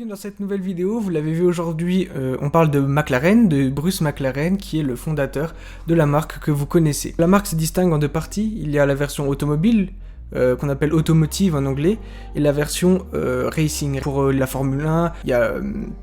Bienvenue dans cette nouvelle vidéo, vous l'avez vu aujourd'hui, on parle de McLaren, de Bruce McLaren qui est le fondateur de la marque que vous connaissez. La marque se distingue en deux parties, il y a la version automobile, qu'on appelle automotive en anglais, et la version racing. Pour la Formule 1, il y a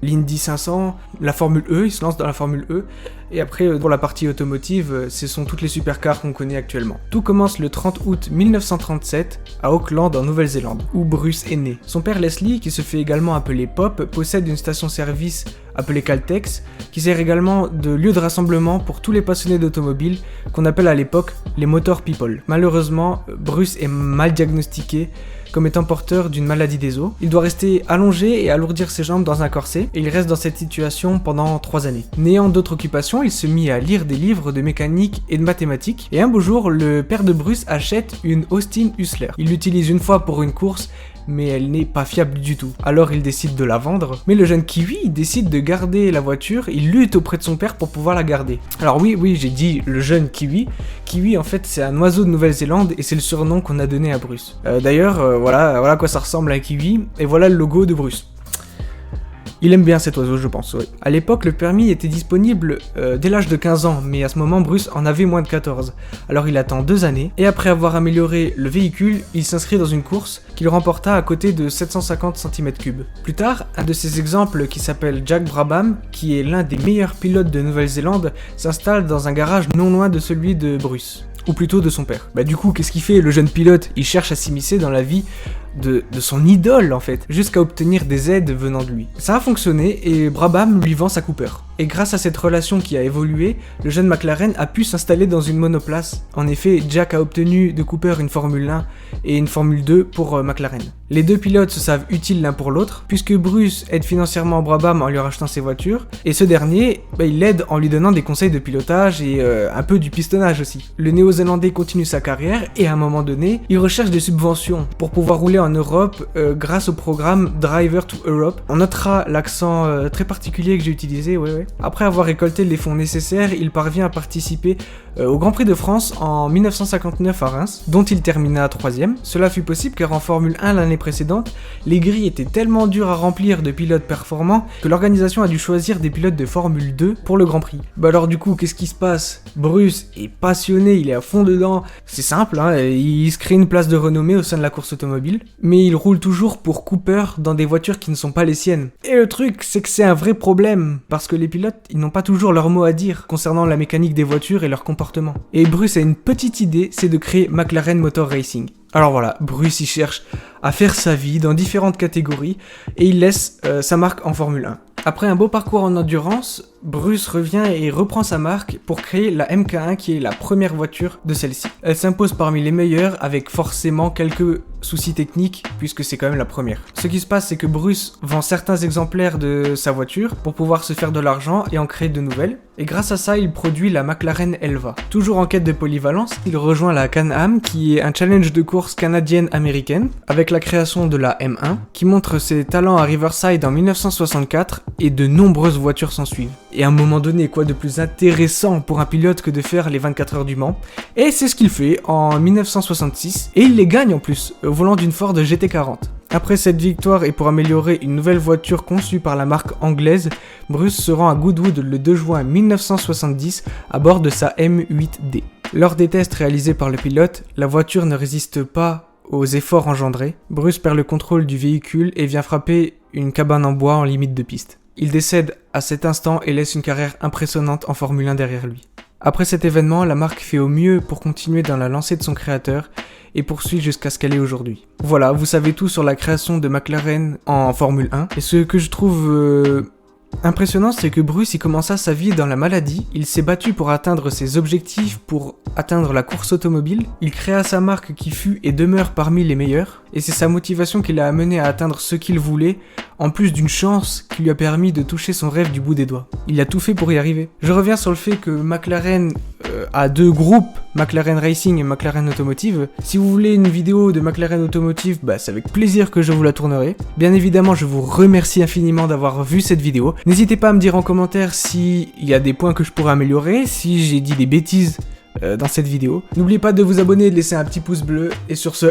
l'Indy 500, la Formule E, il se lance dans la Formule E, et après pour la partie automotive, ce sont toutes les supercars qu'on connaît actuellement. Tout commence le 30 août 1937 à Auckland en Nouvelle-Zélande, où Bruce est né. Son père Leslie, qui se fait également appeler Pop, possède une station-service appelée Caltex, qui sert également de lieu de rassemblement pour tous les passionnés d'automobile, qu'on appelle à l'époque les motor people. Malheureusement, Bruce est mal diagnostiqué comme étant porteur d'une maladie des os. Il doit rester allongé et alourdir ses jambes dans un corset, et il reste dans cette situation pendant 3 années. N'ayant d'autre occupation, il se mit à lire des livres de mécanique et de mathématiques, et un beau jour, le père de Bruce achète une Austin Hustler. Il l'utilise une fois pour une course, mais elle n'est pas fiable du tout. Alors il décide de la vendre, mais le jeune Kiwi décide de garder la voiture, il lutte auprès de son père pour pouvoir la garder. Alors oui, j'ai dit le jeune Kiwi. Kiwi en fait c'est un oiseau de Nouvelle-Zélande et c'est le surnom qu'on a donné à Bruce. D'ailleurs, voilà à quoi ça ressemble un kiwi, et voilà le logo de Bruce. Il aime bien cet oiseau, je pense, oui. À l'époque, le permis était disponible dès l'âge de 15 ans, mais à ce moment, Bruce en avait moins de 14. Alors il attend 2 années, et après avoir amélioré le véhicule, il s'inscrit dans une course qu'il remporta à côté de 750 cm3. Plus tard, un de ses exemples qui s'appelle Jack Brabham, qui est l'un des meilleurs pilotes de Nouvelle-Zélande, s'installe dans un garage non loin de celui de Bruce. Ou plutôt de son père. Du coup, qu'est-ce qu'il fait le jeune pilote? Il cherche à s'immiscer dans la vie de son idole en fait, jusqu'à obtenir des aides venant de lui. Ça a fonctionné et Brabham lui vend sa Cooper. Et grâce à cette relation qui a évolué, le jeune McLaren a pu s'installer dans une monoplace. En effet, Jack a obtenu de Cooper une Formule 1 et une Formule 2 pour McLaren. Les deux pilotes se savent utiles l'un pour l'autre, puisque Bruce aide financièrement Brabham en lui rachetant ses voitures, et ce dernier, il l'aide en lui donnant des conseils de pilotage et un peu du pistonnage aussi. Le néo-zélandais continue sa carrière et à un moment donné, il recherche des subventions pour pouvoir rouler en Europe grâce au programme Driver to Europe. On notera l'accent très particulier que j'ai utilisé, Après avoir récolté les fonds nécessaires, il parvient à participer au Grand Prix de France en 1959 à Reims, dont il termina 3ème. Cela fut possible car en Formule 1 l'année précédente, les grilles étaient tellement dures à remplir de pilotes performants que l'organisation a dû choisir des pilotes de Formule 2 pour le Grand Prix. Alors du coup, qu'est-ce qui se passe? Bruce est passionné, il est à fond dedans. C'est simple, il se crée une place de renommée au sein de la course automobile, mais il roule toujours pour Cooper dans des voitures qui ne sont pas les siennes. Et le truc, c'est que c'est un vrai problème, parce que les pilotes, ils n'ont pas toujours leur mot à dire concernant la mécanique des voitures et leur comportement. Et Bruce a une petite idée, c'est de créer McLaren Motor Racing. Alors voilà, Bruce il cherche à faire sa vie dans différentes catégories et il laisse sa marque en Formule 1. Après un beau parcours en endurance, Bruce revient et reprend sa marque pour créer la MK1 qui est la première voiture de celle-ci. Elle s'impose parmi les meilleures avec forcément quelques soucis techniques puisque c'est quand même la première. Ce qui se passe c'est que Bruce vend certains exemplaires de sa voiture pour pouvoir se faire de l'argent et en créer de nouvelles. Et grâce à ça il produit la McLaren Elva. Toujours en quête de polyvalence, il rejoint la Can-Am qui est un challenge de course canadienne-américaine avec la création de la M1 qui montre ses talents à Riverside en 1964 et de nombreuses voitures s'en suivent. Et à un moment donné, quoi de plus intéressant pour un pilote que de faire les 24 heures du Mans? Et c'est ce qu'il fait en 1966, et il les gagne en plus, au volant d'une Ford GT40. Après cette victoire et pour améliorer une nouvelle voiture conçue par la marque anglaise, Bruce se rend à Goodwood le 2 juin 1970 à bord de sa M8D. Lors des tests réalisés par le pilote, la voiture ne résiste pas aux efforts engendrés. Bruce perd le contrôle du véhicule et vient frapper une cabane en bois en limite de piste. Il décède à cet instant et laisse une carrière impressionnante en Formule 1 derrière lui. Après cet événement, la marque fait au mieux pour continuer dans la lancée de son créateur et poursuit jusqu'à ce qu'elle est aujourd'hui. Voilà, vous savez tout sur la création de McLaren en Formule 1. Et ce que je trouve impressionnant, c'est que Bruce il commença sa vie dans la maladie, il s'est battu pour atteindre ses objectifs, pour atteindre la course automobile, il créa sa marque qui fut et demeure parmi les meilleures, et c'est sa motivation qui l'a amené à atteindre ce qu'il voulait, en plus d'une chance qui lui a permis de toucher son rêve du bout des doigts. Il a tout fait pour y arriver. Je reviens sur le fait que McLaren a 2 groupes, McLaren Racing et McLaren Automotive. Si vous voulez une vidéo de McLaren Automotive, c'est avec plaisir que je vous la tournerai. Bien évidemment, je vous remercie infiniment d'avoir vu cette vidéo. N'hésitez pas à me dire en commentaire s'il y a des points que je pourrais améliorer, si j'ai dit des bêtises dans cette vidéo. N'oubliez pas de vous abonner et de laisser un petit pouce bleu. Et sur ce,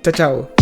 ciao ciao!